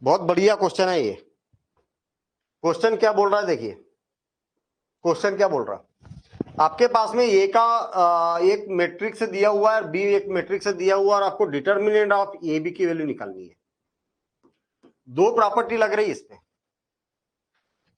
बहुत बढ़िया क्वेश्चन है ये। क्वेश्चन क्या बोल रहा है, देखिए क्वेश्चन क्या बोल रहा है। आपके पास में ए का एक मैट्रिक्स दिया हुआ है, बी एक मैट्रिक्स दिया हुआ है, और आपको डिटर्मिनेंट ऑफ ए बी की वैल्यू निकालनी है। दो प्रॉपर्टी लग रही है इसमें।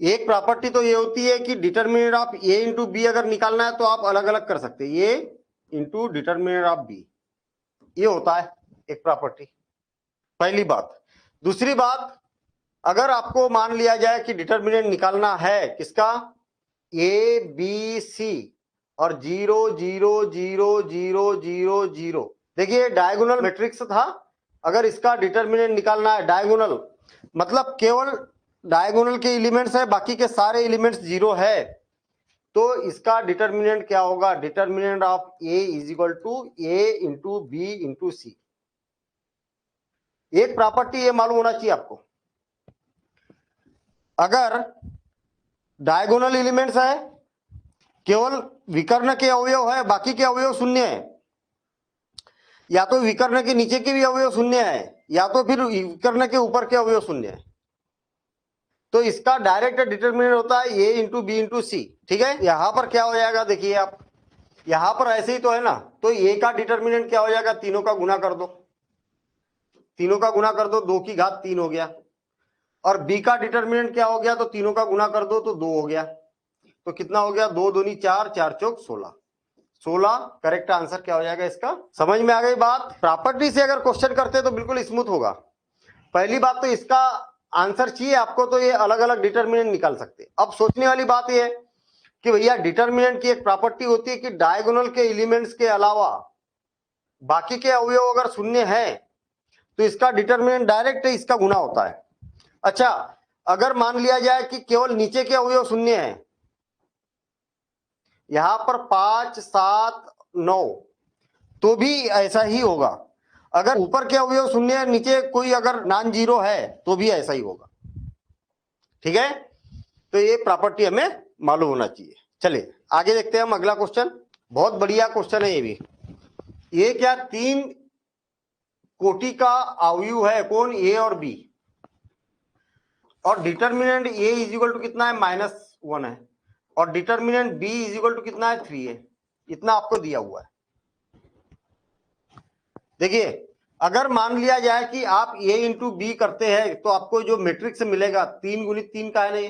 एक प्रॉपर्टी तो ये होती है कि determinant of A into B अगर निकालना है तो आप अलग अलग कर सकते हैं, ए इंटू डिटर्मिनेंट ऑफ बी, ये होता है एक प्रॉपर्टी, पहली बात। दूसरी बात, अगर आपको मान लिया जाए कि डिटर्मिनेंट निकालना है किसका, ए बी सी और 0 0 0 0 0 0, देखिए डायगोनल मैट्रिक्स था। अगर इसका डिटर्मिनेंट निकालना है, डायगोनल मतलब केवल डायगोनल के एलिमेंट्स है, बाकी के सारे एलिमेंट्स 0 है, तो इसका डिटर्मिनेंट क्या होगा, determinant of A is equal to A into B into C. एक प्रॉपर्टी ये मालूम होना चाहिए आपको, अगर डायगोनल एलिमेंट्स है, केवल विकर्ण के अवयव है, बाकी के अवयव शून्य है, या तो विकर्ण के नीचे के भी अवयव शून्य है, या तो फिर विकर्ण के ऊपर के अवयव शून्य है, तो इसका डायरेक्ट डिटर्मिनेंट होता है ए इंटू बी इंटू सी। ठीक है, यहां पर क्या हो जाएगा, देखिए आप यहां पर ऐसे ही तो है ना, तो ए का डिटर्मिनेंट क्या हो जाएगा, तीनों का गुना कर दो, तीनों का गुना कर दो, 2 की घात 3 हो गया। और बी का डिटर्मिनेंट क्या हो गया, तो तीनों का गुना कर दो तो 2 हो गया। तो कितना हो गया, 2 दूनी 4, 4 चौक 16, 16 करेक्ट आंसर क्या हो जाएगा इसका। समझ में आ गई बात। प्रॉपर्टी से अगर क्वेश्चन करते तो बिल्कुल स्मूथ होगा। पहली बात तो इसका आंसर चाहिए आपको, तो ये अलग अलग डिटर्मिनेंट निकाल सकते। अब सोचने वाली बात ये है कि भैया डिटर्मिनेंट की एक प्रॉपर्टी होती है कि डायगोनल के एलिमेंट्स के अलावा बाकी के अवयव अगर शून्य है तो इसका डिटर्मिनेंट डायरेक्ट इसका गुना होता है। अच्छा, अगर मान लिया जाए कि केवल नीचे के अवयव शून्य है, यहां पर 5 7 9, तो भी ऐसा ही होगा। अगर ऊपर के अवयव शून्य है, नीचे कोई अगर नॉन जीरो है, तो भी ऐसा ही होगा। ठीक है, तो ये प्रॉपर्टी हमें मालूम होना चाहिए। चलिए आगे देखते हैं हम अगला क्वेश्चन। बहुत बढ़िया क्वेश्चन है ये भी। ये क्या, 3 कोटि का अवयव है, कौन, ए और बी, और determinant A is equal to कितना है, -1 है, और determinant B is equal to कितना है, 3 है। इतना आपको दिया हुआ है। देखिए अगर मान लिया जाए कि आप ए इंटू बी करते हैं तो आपको जो मैट्रिक्स मिलेगा 3 गुणित 3 का है ना ये,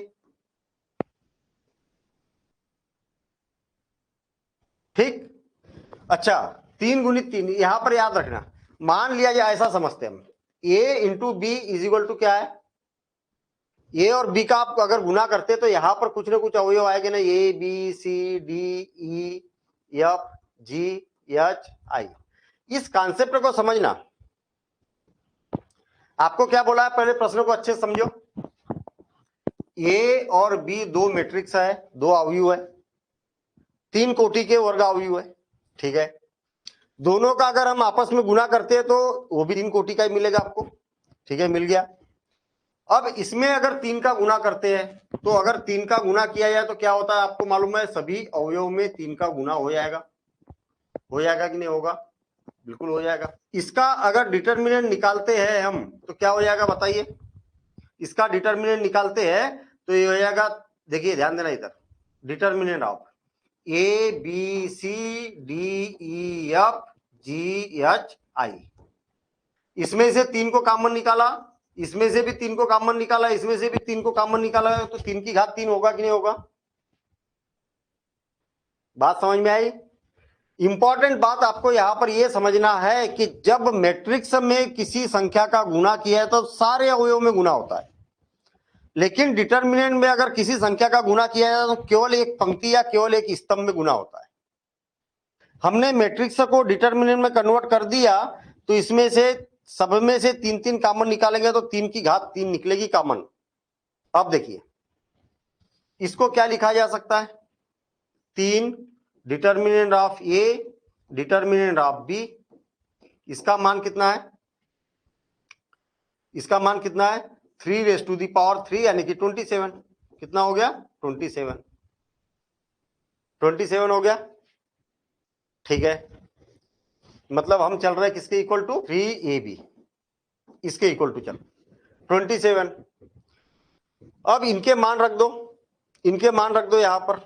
ठीक। अच्छा, 3 गुणित 3 यहां पर याद रखना। मान लिया जाए, ऐसा समझते हैं हम, A into B is equal to क्या है, ए और बी का आप अगर गुना करते तो यहां पर कुछ ना कुछ अवयव आएंगे ना, A B C D E F G H I. इस कॉन्सेप्ट को समझना। आपको क्या बोला है, पहले प्रश्न को अच्छे से समझो। ए और बी दो मैट्रिक्स है, दो अवयव है, 3 कोटि के वर्ग अवयव है। ठीक है, दोनों का अगर हम आपस में गुना करते हैं तो वो भी 3 कोटि का ही मिलेगा आपको। ठीक है, मिल गया। अब इसमें अगर 3 का गुना करते हैं, तो अगर 3 का गुना किया जाए तो क्या होता है, आपको मालूम है, सभी अवयव में 3 का गुना हो जाएगा। हो जाएगा कि नहीं होगा, बिल्कुल हो जाएगा। इसका अगर डिटर्मिनेंट निकालते हैं हम तो क्या हो जाएगा बताइए, इसका डिटर्मिनेंट निकालते हैं तो ये हो जाएगा, देखिए ध्यान देना इधर, determinant of A B C D E F G H I, इसमें से 3 को कॉमन निकाला, इसमें से भी 3 को कॉमन निकाला, इसमें से भी 3 को कॉमन निकाला, तो 3 की घात 3 होगा कि नहीं होगा। बात समझ में आई। इंपॉर्टेंट बात आपको यहां पर यह समझना है कि जब मैट्रिक्स में किसी संख्या का गुणा किया है तो सारे अवयव में गुणा होता है, लेकिन डिटर्मिनेंट में अगर किसी संख्या का गुणा किया जाए तो केवल एक पंक्ति या केवल एक स्तंभ में गुणा होता है। हमने मैट्रिक्स को डिटर्मिनेंट में कन्वर्ट कर दिया तो इसमें से सब में से 3 कॉमन निकालेंगे तो 3 की घात 3 निकलेगी कॉमन। अब देखिए इसको क्या लिखा जा सकता है, 3 determinant of A determinant of B, इसका मान कितना है, इसका मान कितना है, 3 यानी कि 27। कितना हो गया, 27, 27 हो गया। ठीक है, मतलब हम चल रहे हैं किसके इक्वल टू, 3ab, इसके इक्वल टू चल। 27। अब इनके मान रख दो, इनके मान रख दो यहां पर।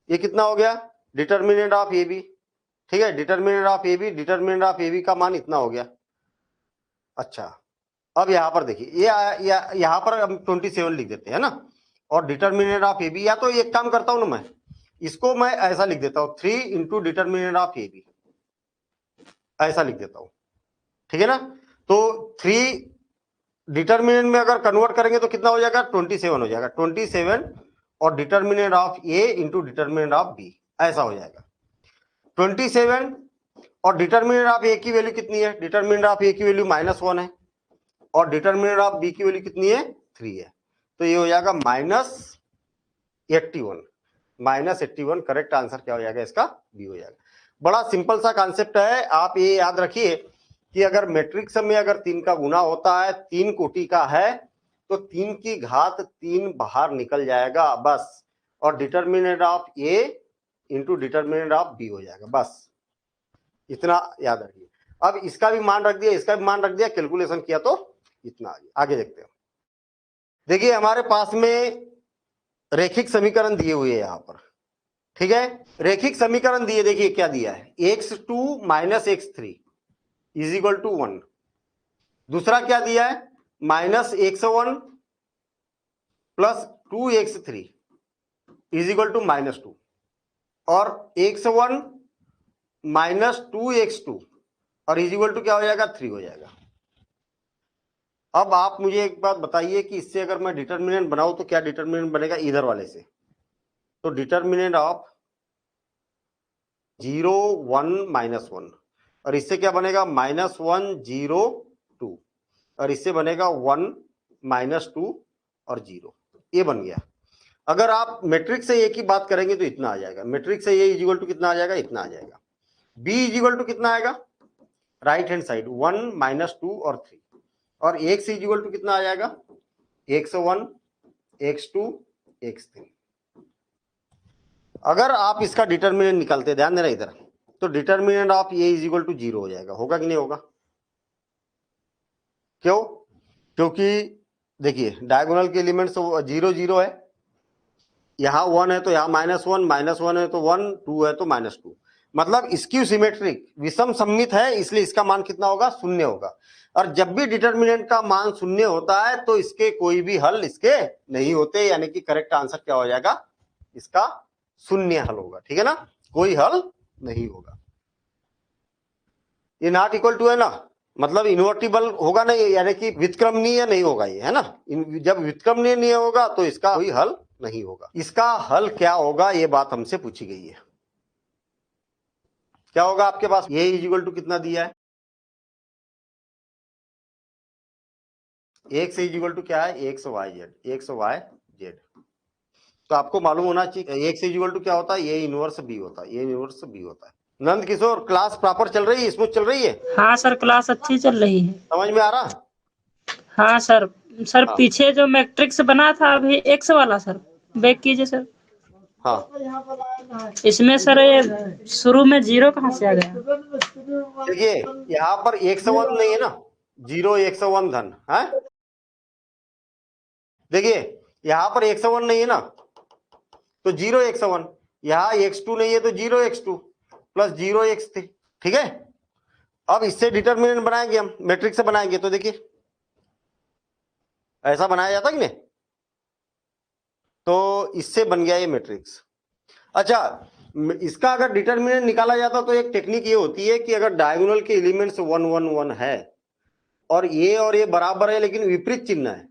ये कितना हो गया, डिटर्मिनेंट ऑफ ए बी, ठीक है, determinant of A B, determinant of A B का मान इतना हो गया। अच्छा, अब यहां पर देखिए, ये यहां पर हम 27 लिख देते हैं ना, और डिटर्मिनेंट ऑफ ए बी, या तो एक काम करता हूं ना, मैं इसको मैं ऐसा लिख देता हूं, 3 into determinant of A B, ऐसा लिख देता हूं, ठीक है ना। तो 3 डिटर्मिनेंट में अगर कन्वर्ट करेंगे तो कितना हो जाएगा, 27 हो जाएगा, 27 और determinant of A into determinant of B, ऐसा हो जाएगा। 27 और डिटर्मिनेंट ऑफ ए की वैल्यू कितनी है, डिटर्मिनेंट ऑफ ए की वैल्यू -1 है, और डिटर्मिनेंट ऑफ बी की वैल्यू कितनी है, 3 है। तो ये हो जाएगा -81, -81 करेक्ट आंसर क्या हो जाएगा इसका, बी हो जाएगा। बड़ा सिंपल सा कॉन्सेप्ट है, आप ये याद रखिए कि अगर मैट्रिक्स में अगर 3 का गुना होता है, 3 कोटि का है, तो 3 की घात 3 बाहर निकल जाएगा बस, और determinant of A into determinant of B हो जाएगा, बस इतना याद रखिए। अब इसका भी मान रख दिया, इसका भी मान रख दिया, कैलकुलेशन किया तो इतना आ गया। आगे देखते हैं। देखिए हमारे पास में रेखिक समीकरण दिए हुए हैं यहां पर, ठीक है, रेखिक समीकरण दिए, देखिए क्या दिया है, x2 - x3 is equal to 1। दूसरा क्या दिया है, -x1 plus 2x3 is equal to -2, और x1 -2x2 और इज इक्वल टू क्या हो जाएगा, 3 हो जाएगा। अब आप मुझे एक बात बताइए कि इससे अगर मैं डिटर्मिनेंट बनाऊं तो क्या डिटर्मिनेंट बनेगा इधर वाले से, तो डिटर्मिनेंट ऑफ 0 1 -1, और इससे क्या बनेगा, -1 0 2, और इससे बनेगा 1 -2 और 0, ये बन गया। अगर आप मैट्रिक्स से ए की बात करेंगे तो इतना आ जाएगा, मैट्रिक्स से ए इज इक्वल टू कितना आ जाएगा, इतना आ जाएगा। बी इज इक्वल टू कितना आएगा, राइट हैंड साइड 1 -2 और 3, और एक्स इज इक्वल टू कितना आ जाएगा, x1 x2 x3। अगर आप इसका डिटर्मिनेंट निकालते, ध्यान देना इधर, तो determinant of A is equal to 0 हो जाएगा, होगा कि नहीं होगा, क्यों, क्योंकि देखिए डायगोनल के एलिमेंट्स 0 0 है, यहां 1 है तो यहां -1, -1 है तो 1, 2 है तो -2, मतलब स्क्यू सिमेट्रिक, विषम सममित है, इसलिए इसका मान कितना होगा, 0 होगा। और जब भी डिटर्मिनेंट का मान 0 होता है तो इसके कोई भी हल इसके नहीं होते, यानी कि करेक्ट आंसर क्या हो जाएगा, इसका 0 हल होगा, ठीक है ना, कोई हल नहीं होगा। ये नॉट इक्वल टू है ना, मतलब इन्वर्टिबल होगा नहीं, यानी कि व्युत्क्रमणीय नहीं होगा ये, है ना, जब व्युत्क्रमणीय नहीं होगा तो इसका कोई हल नहीं होगा। इसका हल क्या होगा, ये बात हमसे पूछी गई है, क्या होगा आपके पास, ये इज इक्वल टू कितना दिया है, एक्स इज इक्वल टू क्या है, एक्स वाई जेड, तो आपको मालूम होना चाहिए एक्स इज इक्वल टू क्या होता है, ये इनवर्स बी होता है, ये इनवर्स बी होता है। नंद किशोर, क्लास प्रॉपर चल रही है, स्मूथ चल रही है, हाँ सर, क्लास अच्छी चल रही है। समझ में आ रहा, हाँ सर। सर हाँ। पीछे जो मैट्रिक्स बना था अभी एक्स वाला, सर बैक कीजिए सर। हाँ इसमें सर ये शुरू में 0 कहाँ से आ गया? देखिए यहाँ पर 101 नहीं है ना, 0 101 धन है, देखिए यहाँ पर 101 नहीं है ना, तो 0 101, यहाँ x2 नहीं है तो 0 x2 प्लस 0 x3, ठीक है। अब इससे डिटर्मिनेंट बनाएंगे हम, मैट्रिक्स से बनाएंगे, तो देखिए ऐसा बनाया जाता कि नहीं, तो इससे बन गया ये मैट्रिक्स। अच्छा, इसका अगर डिटर्मिनेंट निकाला जाता तो एक टेक्निक ये होती है कि अगर डायगोनल के एलिमेंट्स 1 1 1 है और ये बराबर है लेकिन विपरीत चिन्ह है,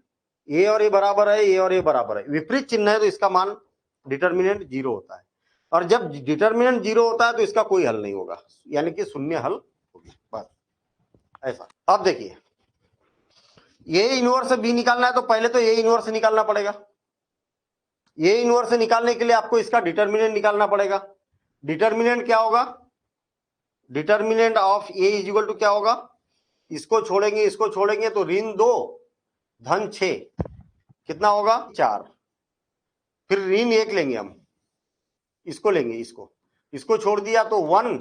ये और ये बराबर है, ये और ये बराबर है, विपरीत चिन्ह है, तो इसका मान डिटर्मिनेंट 0 होता है। और जब डिटर्मिनेंट 0 होता है तो इसका कोई हल नहीं होगा, यानी कि शून्य हल होगी, बस ऐसा। अब देखिए ये इनवर्स बी निकालना है तो पहले तो ये इनवर्स निकालना पड़ेगा, ये इनवर्स निकालने के लिए आपको इसका डिटर्मिनेंट निकालना पड़ेगा। डिटर्मिनेंट क्या होगा, determinant of A is equal to क्या होगा, इसको छोड़ेंगे तो ऋण 2 धन 6 कितना होगा 4, फिर ऋण 1 लेंगे हम, इसको लेंगे, इसको छोड़ दिया तो 1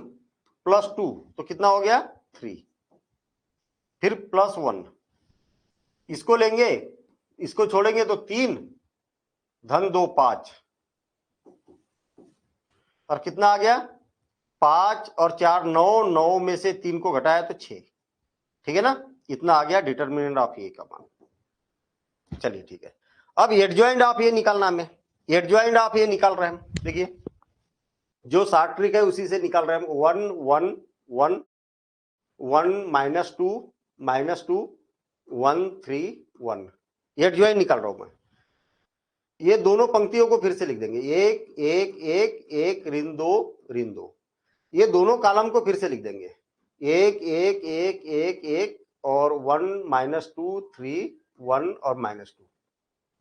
+ 2 तो कितना हो गया 3, फिर +1, इसको लेंगे, इसको छोड़ेंगे तो 3 धन 2 5, और कितना आ गया 5 और 4 9, 9 में से 3 को घटाया तो 6, ठीक है ना। इतना आ गया डिटर्मिनेंट ऑफ ए का मान। चलिए ठीक है, अब एडजॉइंट ऑफ ए निकालना हमें। एडजॉइंट ऑफ ए निकाल रहे हैं हम, देखिए जो शॉर्ट ट्रिक है उसी से निकाल रहे हैं हम। 1 1 1 1 -2 -2 1 3 1, एडजॉइंट निकाल रहा हूं मैं। ये दोनों पंक्तियों को फिर से लिख देंगे, 1 1 1 1 ऋण 2 ऋण 2। ये दोनों कॉलम को फिर से लिख देंगे, 1 1 1 1 1 और 1 -2 3 1 और -2।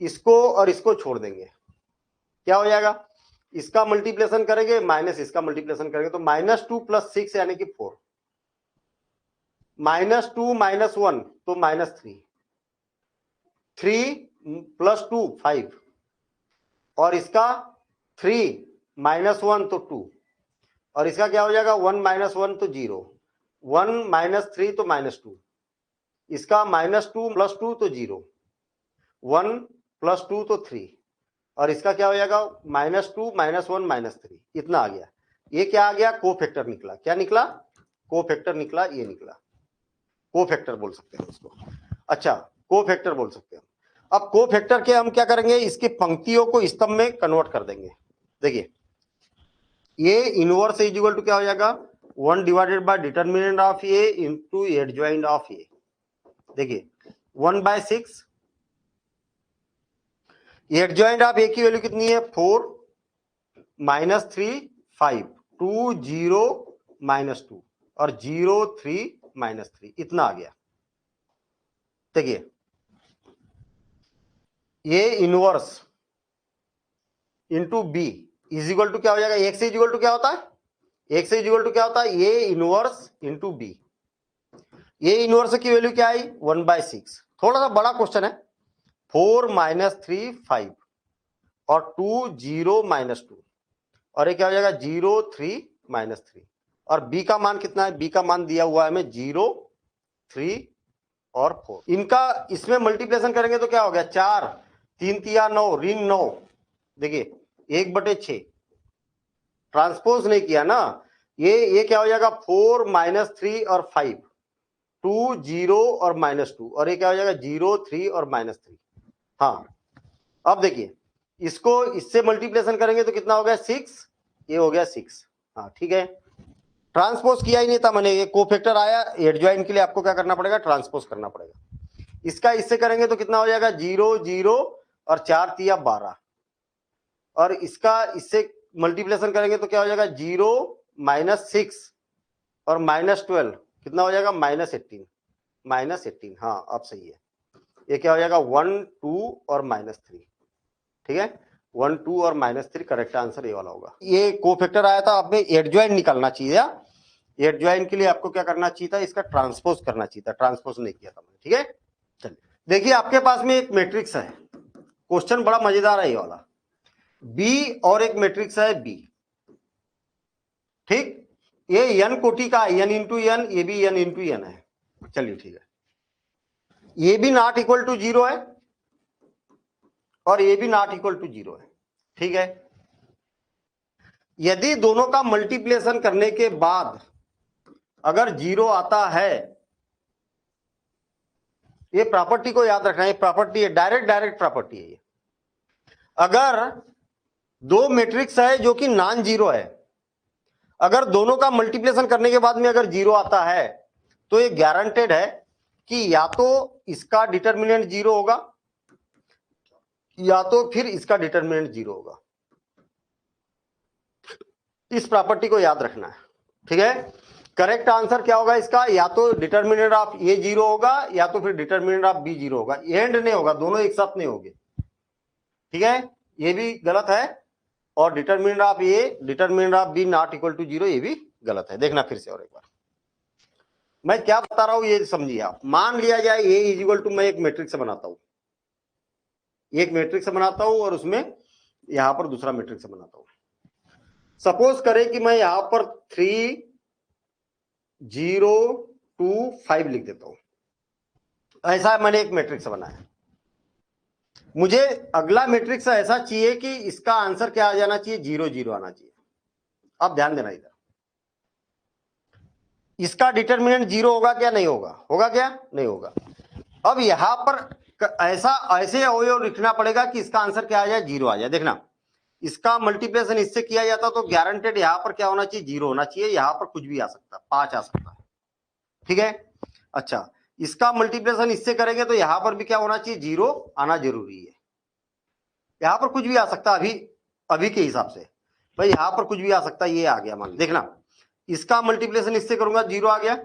इसको और इसको छोड़ देंगे, क्या हो जाएगा, इसका मल्टीप्लिकेशन करेंगे माइनस इसका मल्टीप्लिकेशन करेंगे तो -2 + 6 यानी कि 4, -2 -1 तो -3, 3 + 2 5, और इसका 3 -1 तो 2, और इसका क्या हो जाएगा 1 -1 तो 0, 1 -3 तो -2, इसका -2 + 2 तो 0, 1 + 2 तो 3, और इसका क्या हो जाएगा -2 -1 -3, इतना आ गया। ये क्या आ गया कोफैक्टर निकला। क्या निकला कोफैक्टर निकला, ये निकला कोफैक्टर बोल सकते हैं उसको। अच्छा कोफैक्टर बोल सकते हैं। अब कोफैक्टर के हम क्या करेंगे, इसकी पंक्तियों को स्तंभ में कन्वर्ट कर देंगे। देखिए ये इनवर्स इज इक्वल टू क्या हो जाएगा 1 divided by determinant of A into adjoint of A. देखिए 1/6, एडजॉइंट ऑफ ए की वैल्यू कितनी है 4 -3 5 2 0 -2 और 0 3 -3, इतना आ गया। देखिए ये inverse into B is equal to क्या हो जाएगा, एक से इज इक्वल टू क्या होता है, एक से इज इक्वल टू क्या होता है, ये इनवर्स इंटू बी। ये इनवर्स की वैल्यू क्या आई 1/6। थोड़ा सा बड़ा क्वेश्चन है, 4 -3 5 और 2 0 -2, और ये क्या हो जाएगा 0 3 -3, और बी का मान कितना है, बी का मान दिया हुआ है हमें 0 3 और 4। इनका इसमें मल्टीप्लिकेशन करेंगे तो क्या हो गया 4 3 तिया 9 ऋण 9। देखिए 1/6 ट्रांसपोज नहीं किया ना, ये क्या हो जाएगा 4 -3 और 5 2 0 और -2, और ये क्या हो जाएगा 0 3 और -3। हाँ अब देखिए इसको इससे मल्टीप्लिकेशन करेंगे तो कितना हो गया 6, ये हो गया 6। हाँ ठीक है, ट्रांसपोज किया ही नहीं था मैंने, ये कोफैक्टर आया एडजॉइंट के लिए आपको क्या करना पड़ेगा ट्रांसपोज करना पड़ेगा। इसका इससे करेंगे तो कितना हो जाएगा 0 0 और 4 तिया 12, और इसका इससे मल्टीप्लिकेशन करेंगे तो क्या हो जाएगा 0 -6 और -12, कितना हो जाएगा -18। हाँ अब सही है, ये क्या हो जाएगा 1 2 और -3, ठीक है 1 2 और -3, करेक्ट आंसर ये वाला होगा। ये कोफैक्टर आया था, आपने एडजॉइंट निकालना चाहिए। एडजॉइंट के लिए आपको क्या करना चाहिए था, इसका ट्रांसपोज करना चाहिए था, ट्रांसपोज नहीं किया था मैंने, ठीक है। चलिए देखिए आपके पास में एक मैट्रिक्स है, क्वेश्चन बड़ा मजेदार है ये वाला, बी और एक मैट्रिक्स है बी, ठीक। ये n कोटि का n इंटू n, ये भी n इंटू n है। चलिए ठीक है, ये भी नॉट इक्वल टू 0 है और ये भी नॉट इक्वल टू 0 है, ठीक है। यदि दोनों का मल्टीप्लिकेशन करने के बाद अगर 0 आता है, ये प्रॉपर्टी को याद रखना है, प्रॉपर्टी है डायरेक्ट प्रॉपर्टी है ये। अगर दो मैट्रिक्स है जो कि नॉन जीरो है, अगर दोनों का मल्टीप्लिकेशन करने के बाद में अगर 0 आता है तो ये गारंटेड है कि या तो इसका डिटर्मिनेंट 0 होगा या तो फिर इसका डिटर्मिनेंट 0 होगा। इस प्रॉपर्टी को याद रखना है, ठीक है। करेक्ट आंसर क्या होगा इसका, या तो डिटर्मिनेंट ऑफ ए 0 होगा या तो फिर डिटर्मिनेंट ऑफ बी 0 होगा, एंड नहीं होगा, दोनों एक साथ नहीं होंगे, ठीक है। ये भी गलत है, और determinant of A determinant of B not equal to 0 ये भी गलत है। देखना फिर से और एक बार, मैं क्या बता रहा हूं ये समझिए आप। मान लिया जाए ए इज इक्वल टू, मैं एक मैट्रिक्स बनाता हूं, एक मैट्रिक्स बनाता हूं और उसमें यहां पर दूसरा मैट्रिक्स बनाता हूं। सपोज करें कि मैं यहां पर 3 0 2 5 लिख देता हूं, ऐसा मैंने एक मैट्रिक्स बनाया, मुझे अगला मैट्रिक्स ऐसा चाहिए कि इसका आंसर क्या आ जाना चाहिए, 0 0 आना चाहिए। अब ध्यान देना इधर, इसका डिटर्मिनेंट 0 होगा क्या, नहीं होगा, होगा क्या, नहीं होगा। अब यहां पर ऐसे अवयव लिखना पड़ेगा कि इसका आंसर क्या आ जाए, 0 आ जाए। देखना, इसका मल्टीप्लिकेशन इससे किया जाता तो गारंटेड यहां पर क्या होना चाहिए, 0 होना चाहिए। यहां पर कुछ भी आ सकता है, 5 आ सकता है, ठीक है। अच्छा, इसका मल्टीप्लिकेशन इससे करेंगे तो यहां पर भी क्या होना चाहिए, 0 आना जरूरी है। यहां पर कुछ भी आ सकता है, अभी के हिसाब से भाई यहां पर कुछ भी आ सकता है। ये आ गया, मान देखना, इसका मल्टीप्लिकेशन इससे करूंगा 0 आ गया,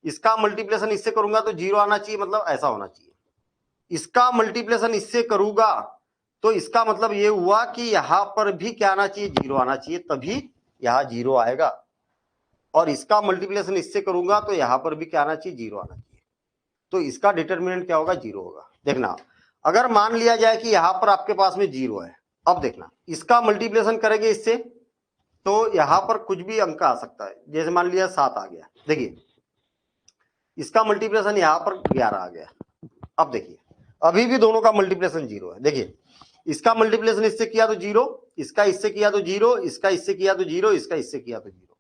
इसका मल्टीप्लिकेशन इससे करूंगा तो 0 आना चाहिए, मतलब ऐसा होना चाहिए। इसका मल्टीप्लिकेशन इससे करूंगा तो इसका मतलब ये हुआ कि यहां पर भी क्या आना चाहिए, 0 आना चाहिए, तभी यहां 0 आएगा। और इसका मल्टीप्लिकेशन इससे करूंगा तो यहां पर भी क्या आना चाहिए, 0 आना चाहिए। तो इसका डिटर्मिनेंट क्या होगा, 0 होगा। देखना, अगर मान लिया जाए कि यहां पर आपके पास में 0 है, अब देखना इसका मल्टीप्लिकेशन करेंगे इससे तो यहां पर कुछ भी अंक आ सकता है। जैसे मान लिया 7 आ गया, देखिए इसका मल्टीप्लिकेशन यहां पर 11 आ गया। अब देखिए अभी भी दोनों का मल्टीप्लिकेशन 0 है। देखिए इसका मल्टीप्लिकेशन इससे किया तो 0, इसका इससे किया तो 0, इसका इससे किया तो 0, इसका इससे किया तो 0,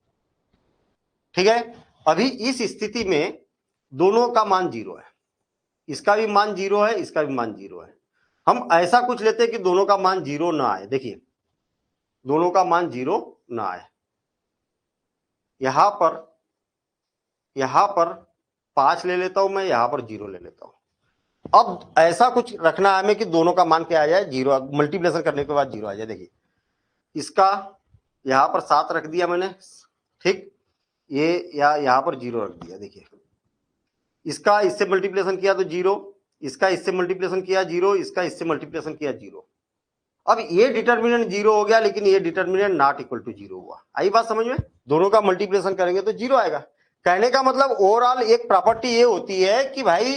ठीक है। अभी इस स्थिति में दोनों का मान 0 है, इसका भी मान 0 है, इसका भी मान 0 है। हम ऐसा कुछ लेते हैं कि दोनों का मान 0 ना आए। देखिए दोनों का मान 0 ना आए, यहां पर 5 ले लेता हूं मैं, यहां पर 0 ले लेता हूं। अब ऐसा कुछ रखना है हमें कि दोनों का मान क्या आ जाए, 0, मल्टीप्लिकेशन करने के बाद 0 आ जाए। देखिए इसका यहां पर 7 रख दिया मैंने, ठीक, ये यहां पर 0 रख दिया। देखिए इसका इससे मल्टीप्लिकेशन किया तो 0, इसका इससे मल्टीप्लिकेशन किया 0, इसका इससे मल्टीप्लिकेशन किया 0। अब ये डिटर्मिनेंट 0 हो गया, लेकिन ये डिटर्मिनेंट नॉट इक्वल टू 0 हुआ। आई बात समझ में, दोनों का मल्टीप्लिकेशन करेंगे तो 0 आएगा। कहने का मतलब ओवरऑल एक प्रॉपर्टी ये होती है कि भाई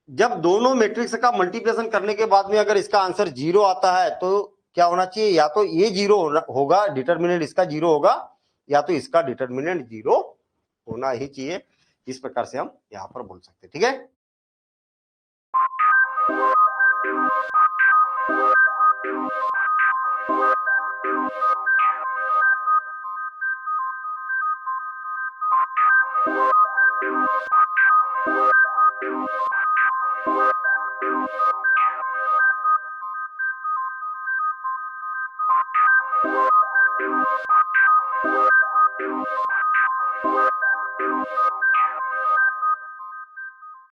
जब दोनों मैट्रिक्स का मल्टीप्लिकेशन करने के बाद में अगर इसका आंसर 0 आता है तो क्या होना चाहिए, या तो ये 0 होगा, डिटर्मिनेंट इसका 0 होगा, या तो इसका डिटर्मिनेंट 0 होना ही चाहिए। इस प्रकार से हम यहां पर बोल सकते हैं, ठीक है।